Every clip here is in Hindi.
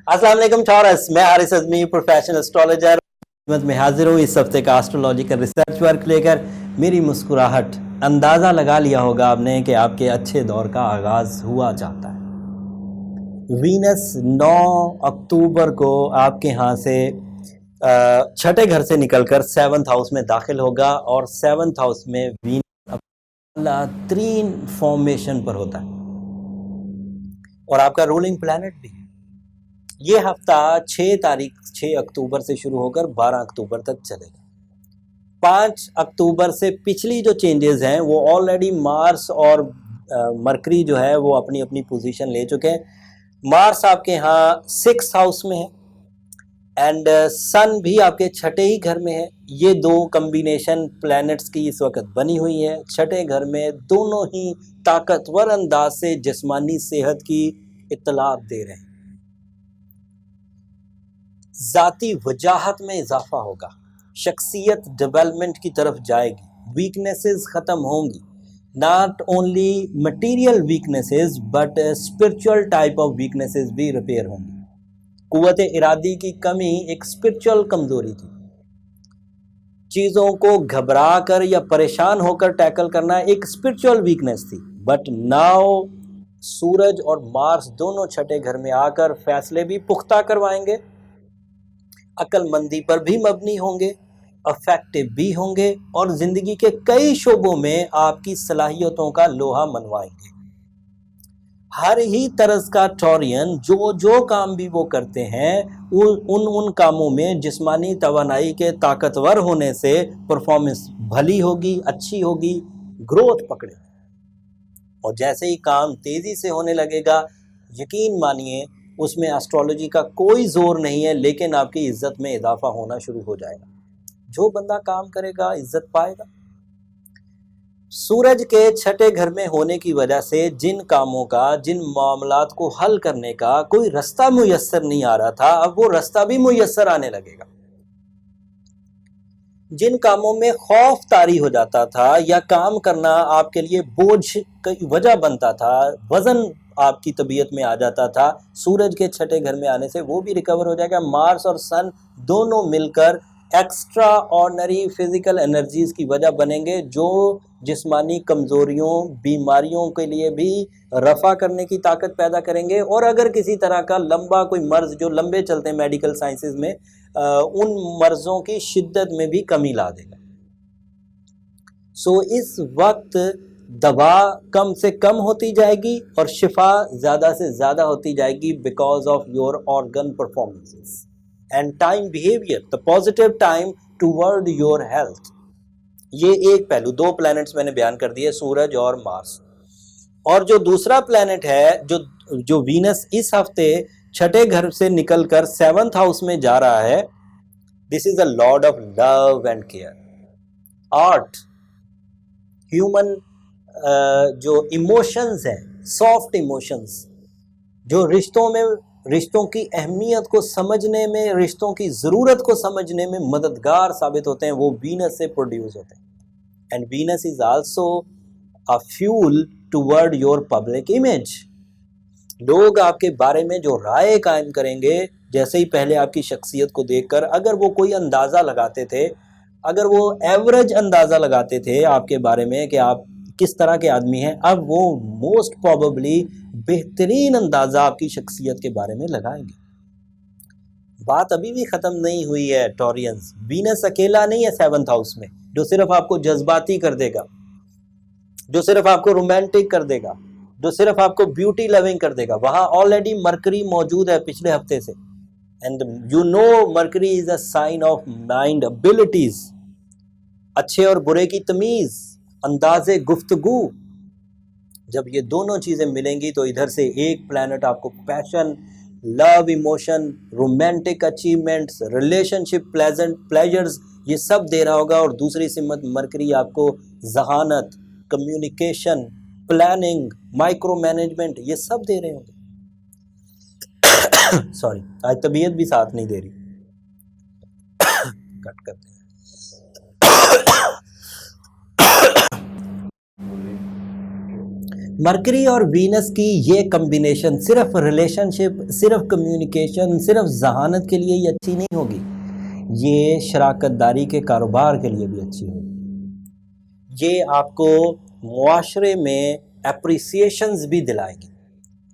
अस्सलाम वालेकुम टॉरस, मैं हारिस अज़मी प्रोफेशनल एस्ट्रोलॉजर में हाजिर हूँ इस हफ्ते का एस्ट्रोलॉजिकल रिसर्च वर्क लेकर। मेरी मुस्कुराहट, अंदाज़ा लगा लिया होगा आपने कि आपके अच्छे दौर का आगाज़ हुआ चाहता है। वीनस 9 अक्टूबर को आपके यहाँ से छठे घर से निकलकर 7th हाउस में दाखिल होगा और 7th हाउस में वीनस तीन फॉर्मेशन पर होता है और आपका रूलिंग प्लैनेट भी है। ये हफ्ता 6 अक्टूबर से शुरू होकर 12 अक्टूबर तक चलेगा। 5 अक्टूबर से पिछली जो चेंजेस हैं वो ऑलरेडी मार्स और मरकरी जो है वो अपनी अपनी पोजीशन ले चुके हैं। मार्स आपके यहाँ 6th हाउस में है एंड सन भी आपके छठे ही घर में है। ये दो कम्बिनेशन प्लैनेट्स की इस वक्त बनी हुई है। छठे घर में दोनों ही ताकतवर अंदाज से जिस्मानी सेहत की इत्तला दे रहे हैं। ज़ाती वजाहत में इजाफा होगा, शख्सियत डेवलपमेंट की तरफ जाएगी, वीकनेसेस ख़त्म होंगी। Not only material weaknesses but spiritual type of weaknesses भी रिपेयर होंगी। कुव्वत इरादी की कमी एक स्पिरिचुअल कमज़ोरी थी। चीज़ों को घबरा कर या परेशान होकर टैकल करना एक स्पिरिचुअल वीकनेस थी। बट नाउ सूरज और मार्स दोनों छठे घर में आकर फैसले भी पुख्ता करवाएंगे, अक्लमंदी पर भी मबनी होंगे, अफेक्टिव भी होंगे और ज़िंदगी के कई शोबों में आपकी सलाहियतों का लोहा मनवाएंगे। हर ही तरह का टॉरियन जो जो काम भी वो करते हैं उन कामों में जिस्मानी तवानाई के ताकतवर होने से परफॉर्मेंस भली होगी, अच्छी होगी, ग्रोथ पकड़े। और जैसे ही काम तेज़ी से होने लगेगा, यकीन मानिए उसमें एस्ट्रोलॉजी का कोई जोर नहीं है, लेकिन आपकी इज्जत में इजाफा होना शुरू हो जाएगा। जो बंदा काम करेगा इज्जत पाएगा। सूरज के छठे घर में होने की वजह से जिन कामों का, जिन मामलात को हल करने का कोई रास्ता मुयस्सर नहीं आ रहा था, अब वो रास्ता भी मुयस्सर आने लगेगा। जिन कामों में खौफ तारी हो जाता था या काम करना आपके लिए बोझ की वजह बनता था, वजन आपकी तबीयत में आ जाता था, सूरज के छठे घर में आने से वो भी रिकवर हो जाएगा। मार्स और सन दोनों मिलकर एक्स्ट्रा ऑर्डनरी फिजिकल एनर्जीज की वजह बनेंगे, जो जिस्मानी कमज़ोरियों, बीमारियों के लिए भी रफ़ा करने की ताकत पैदा करेंगे। और अगर किसी तरह का लंबा कोई मर्ज़ जो लंबे चलते हैं मेडिकल साइंसेज में, उन मर्ज़ों की शिद्दत में भी कमी ला देगा। सो इस वक्त दवा कम से कम होती जाएगी और शिफा ज़्यादा से ज़्यादा होती जाएगी because of your organ performances and time behaviour, the positive time toward your health. ये एक पहलू, दो प्लैनेट्स मैंने बयान कर दिए, सूरज और मार्स। और जो दूसरा प्लैनेट है जो वीनस इस हफ्ते छठे घर से निकलकर 7th हाउस में जा रहा है, this is a Lord of love and care, art, human जो इमोशंस हैं, सॉफ्ट इमोशंस, जो रिश्तों की अहमियत को समझने में, रिश्तों की ज़रूरत को समझने में मददगार साबित होते हैं, वो वीनस से प्रोड्यूस होते हैं। And Venus is also a fuel toward your public image. लोग आपके बारे में जो राय कायम करेंगे, जैसे ही पहले आपकी शख्सियत को देखकर अगर वो कोई अंदाज़ा लगाते थे, अगर वो एवरेज अंदाज़ा लगाते थे आपके बारे में कि आप किस तरह के आदमी हैं, अब वो मोस्ट प्रोबेबली बेहतरीन अंदाज़ा आपकी शख्सियत के बारे में लगाएंगे। बात अभी भी ख़त्म नहीं हुई है टॉरियंस। वीनस अकेला नहीं है 7th हाउस में जो सिर्फ आपको जज्बाती कर देगा, जो सिर्फ आपको रोमांटिक कर देगा, जो सिर्फ आपको ब्यूटी लविंग कर देगा। वहाँ ऑलरेडी मरकरी मौजूद है पिछले हफ्ते से। And you know Mercury is a sign of mind abilities, अच्छे और बुरे की तमीज़, अंदाज़े गुफ्तगू। जब ये दोनों चीज़ें मिलेंगी तो इधर से एक प्लैनेट आपको passion, love, emotion, romantic achievements, relationship, pleasant pleasures, ये सब दे रहा होगा। और दूसरी सिमत मरकरी आपको जहानत, कम्युनिकेशन, प्लानिंग, माइक्रो मैनेजमेंट, ये सब दे रहे होंगे। सॉरी, आज तबीयत भी साथ नहीं दे रही, कट करते हैं। मरकरी और वीनस की ये कम्बिनेशन सिर्फ रिलेशनशिप, सिर्फ कम्युनिकेशन, सिर्फ जहानत के लिए ही अच्छी नहीं होगी, ये शराकतदारी के कारोबार के लिए भी अच्छी होगी। ये आपको मुआशरे में एप्रिसिएशंस भी दिलाएगी।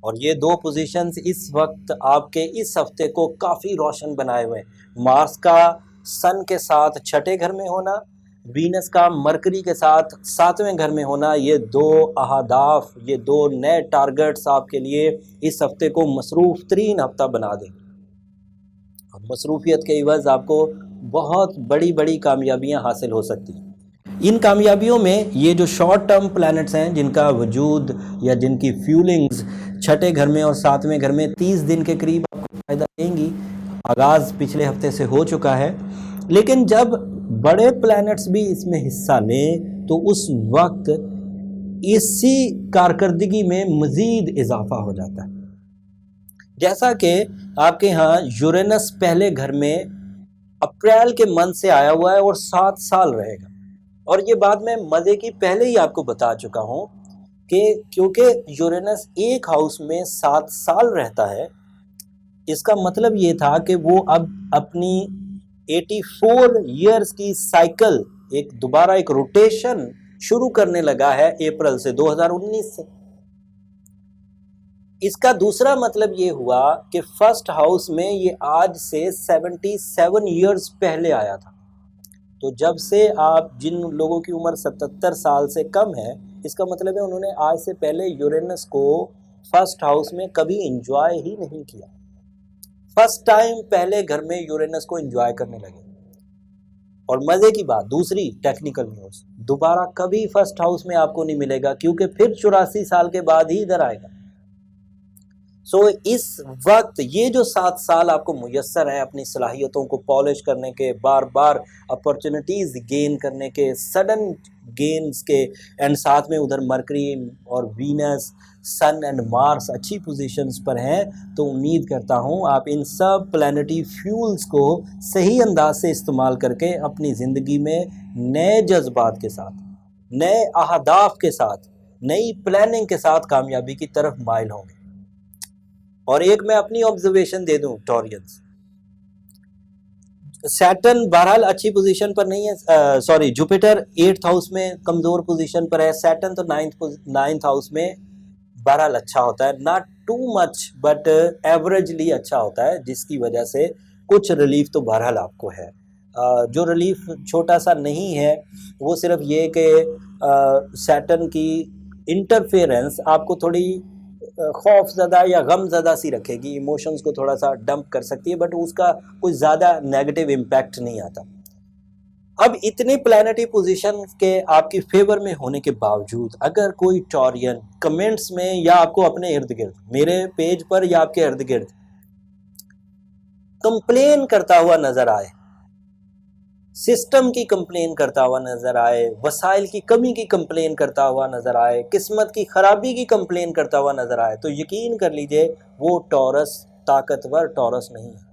और ये दो पोजीशंस इस वक्त आपके इस हफ्ते को काफ़ी रोशन बनाए हुए हैं। मार्स का सन के साथ छठे घर में होना, वीनस का मरकरी के साथ सातवें घर में होना, ये दो अहदाफ, ये दो नए टारगेट्स आपके लिए इस हफ्ते को मसरूफ़ तरीन हफ्ता बना देंगे। मसरूफियत के इवज़ आपको बहुत बड़ी बड़ी कामयाबियां हासिल हो सकती हैं। इन कामयाबियों में ये जो शॉर्ट टर्म प्लैनेट्स हैं जिनका वजूद या जिनकी फ्यूलिंग्स छठे घर में और सातवें घर में 30 दिन के करीब आपको फ़ायदा देंगी, आगाज़ पिछले हफ्ते से हो चुका है। लेकिन जब बड़े प्लैनेट्स भी इसमें हिस्सा लें तो उस वक्त इसी कारकर्दगी में मज़ीद इजाफा हो जाता है। जैसा कि आपके यहाँ यूरेनस पहले घर में अप्रैल के मंथ से आया हुआ है और 7 साल रहेगा। और ये बात मैं मज़े की पहले ही आपको बता चुका हूँ कि क्योंकि यूरेनस एक हाउस में 7 साल रहता है, इसका मतलब ये था कि वो अब अपनी 84 ईयर्स की साइकिल दोबारा एक रोटेशन शुरू करने लगा है अप्रैल से 2019 से। इसका दूसरा मतलब ये हुआ कि फर्स्ट हाउस में ये आज से 77 ईयर्स पहले आया था। तो जब से आप जिन लोगों की उम्र 77 साल से कम है, इसका मतलब है उन्होंने आज से पहले यूरेनस को फर्स्ट हाउस में कभी एंजॉय ही नहीं किया। फर्स्ट टाइम पहले घर में यूरेनस को एंजॉय करने लगे। और मज़े की बात, दूसरी टेक्निकल न्यूज़, दोबारा कभी फर्स्ट हाउस में आपको नहीं मिलेगा क्योंकि फिर 84 साल के बाद ही इधर आएगा। इस वक्त ये जो 7 साल आपको मुयस्सर है अपनी सलाहियतों को पॉलिश करने के, बार बार अपॉर्चुनिटीज़ गेन करने के, सडन गेन्स के, एंड साथ में उधर मरकरी और वीनस, सन एंड मार्स अच्छी पोजीशंस पर हैं, तो उम्मीद करता हूँ आप इन सब प्लैनेटरी फ्यूल्स को सही अंदाज से इस्तेमाल करके अपनी ज़िंदगी में नए जज्बात के साथ, नए अहदाफ के साथ, नई प्लानिंग के साथ कामयाबी की तरफ माइल होंगे। और एक मैं अपनी ऑब्जर्वेशन दे दूं टॉरियंस, सैटर्न बहरहाल अच्छी पोजीशन पर नहीं है, सॉरी जुपिटर 8th हाउस में कमज़ोर पोजीशन पर है, सैटर्न तो 9th हाउस में बहरहाल अच्छा होता है, not too much but averagely अच्छा होता है, जिसकी वजह से कुछ रिलीफ तो बहरहाल आपको है। जो रिलीफ छोटा सा नहीं है वो सिर्फ ये कि सैटर्न की इंटरफेरेंस आपको थोड़ी खौफ ज़्यादा या गम ज़्यादा सी रखेगी, इमोशंस को थोड़ा सा डंप कर सकती है, बट उसका कुछ ज़्यादा नेगेटिव इम्पैक्ट नहीं आता। अब इतने प्लैनेटरी पोजीशन के आपकी फेवर में होने के बावजूद अगर कोई टॉरियन कमेंट्स में या आपको अपने इर्द गिर्द, मेरे पेज पर या आपके इर्द गिर्द कंप्लेन करता हुआ नज़र आए, सिस्टम की कंप्लेन करता हुआ नज़र आए, वसाइल की कमी की कंप्लेन करता हुआ नज़र आए, किस्मत की ख़राबी की कंप्लेन करता हुआ नज़र आए, तो यकीन कर लीजिए वो टॉरस ताकतवर टॉरस नहीं है।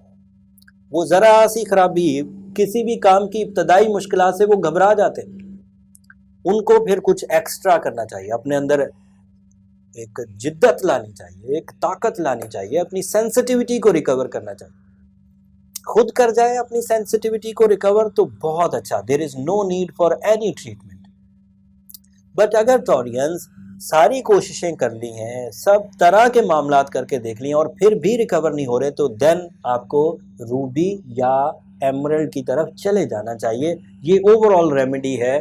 वो ज़रा सी ख़राबी, किसी भी काम की इब्तदाई मुश्किलात से वो घबरा जाते हैं। उनको फिर कुछ एक्स्ट्रा करना चाहिए, अपने अंदर एक जिद्दत लानी चाहिए, एक ताकत लानी चाहिए, अपनी सेंसिटिविटी को रिकवर करना चाहिए। खुद कर जाए अपनी सेंसिटिविटी को रिकवर तो बहुत अच्छा, there is no need for any treatment. But अगर टॉरियंस सारी कोशिशें कर ली हैं, सब तरह के मामलात करके देख लिए और फिर भी रिकवर नहीं हो रहे, तो देन आपको रूबी या एमरल्ड की तरफ चले जाना चाहिए। ये ओवरऑल रेमेडी है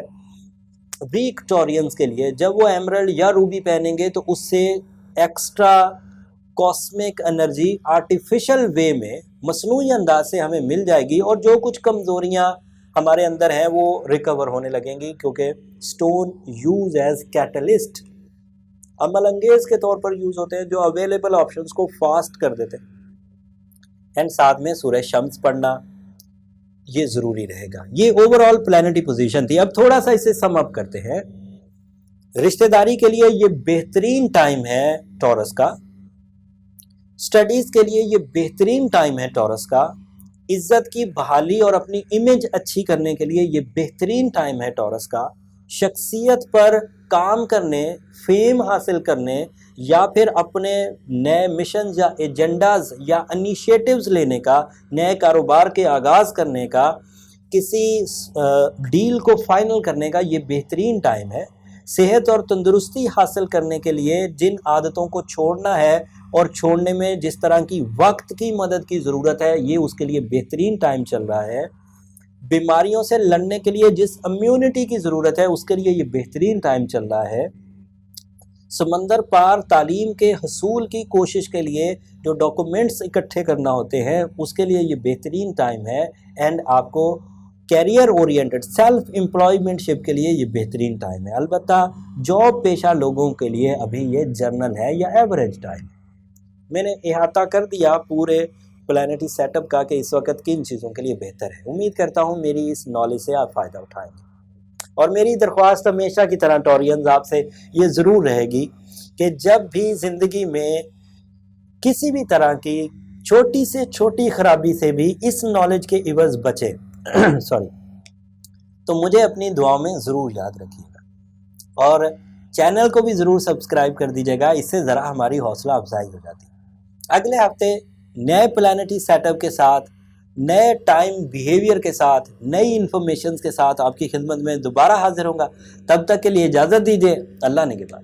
वीक टॉरियंस के लिए। जब वो एमरल्ड या रूबी पहनेंगे तो उससे एक्स्ट्रा कॉस्मिक एनर्जी आर्टिफिशियल वे में मसनूई अंदाज से हमें मिल जाएगी और जो कुछ कमज़ोरियाँ हमारे अंदर हैं वो रिकवर होने लगेंगी, क्योंकि स्टोन यूज एज कैटलिस्ट, अमल अंगेज के तौर पर यूज़ होते हैं, जो अवेलेबल ऑप्शंस को फास्ट कर देते हैं। एंड साथ में सूरह शम्स पढ़ना ये ज़रूरी रहेगा। ये ओवरऑल प्लैनेटरी पोजीशन थी। अब थोड़ा सा इसे सम अप करते हैं। रिश्तेदारी के लिए ये बेहतरीन टाइम है टॉरस का, स्टडीज़ के लिए ये बेहतरीन टाइम है टॉरस का, इज़्ज़त की बहाली और अपनी इमेज अच्छी करने के लिए ये बेहतरीन टाइम है टॉरस का, शख्सियत पर काम करने, फेम हासिल करने या फिर अपने नए मिशन या एजेंडाज या इनिशिएटिव्स लेने का, नए कारोबार के आगाज़ करने का, किसी डील को फाइनल करने का ये बेहतरीन टाइम है। सेहत और तंदुरुस्ती हासिल करने के लिए जिन आदतों को छोड़ना है और छोड़ने में जिस तरह की वक्त की मदद की ज़रूरत है, ये उसके लिए बेहतरीन टाइम चल रहा है। बीमारियों से लड़ने के लिए जिस इम्यूनिटी की ज़रूरत है, उसके लिए ये बेहतरीन टाइम चल रहा है। समंदर पार तालीम के हसूल की कोशिश के लिए जो डॉक्यूमेंट्स इकट्ठे करना होते हैं, उसके लिए ये बेहतरीन टाइम है। एंड आपको कैरियर ओरिएंटेड सेल्फ एम्प्लॉयमेंटशिप के लिए ये बेहतरीन टाइम है। अलबत्ता जॉब पेशा लोगों के लिए अभी ये जर्नल है या एवरेज टाइम। मैंने इहाता कर दिया पूरे प्लानिटरी सेटअप का कि इस वक्त किन चीज़ों के लिए बेहतर है। उम्मीद करता हूँ मेरी इस नॉलेज से आप फ़ायदा उठाएंगे। और मेरी दरख्वास्त हमेशा की तरह टॉरियंस आपसे ये ज़रूर रहेगी कि जब भी ज़िंदगी में किसी भी तरह की छोटी से छोटी खराबी से भी इस नॉलेज के इवज़ बचे सॉरी, तो मुझे अपनी दुआओं में ज़रूर याद रखिएगा और चैनल को भी ज़रूर सब्सक्राइब कर दीजिएगा। इससे ज़रा हमारी हौसला अफजाई हो जाती है। अगले हफ्ते नए प्लानिटरी सेटअप के साथ, नए टाइम बिहेवियर के साथ, नई इन्फॉर्मेशन के साथ आपकी खिदमत में दोबारा हाजिर होगा। तब तक के लिए इजाज़त दीजिए। अल्लाह ने के बाद।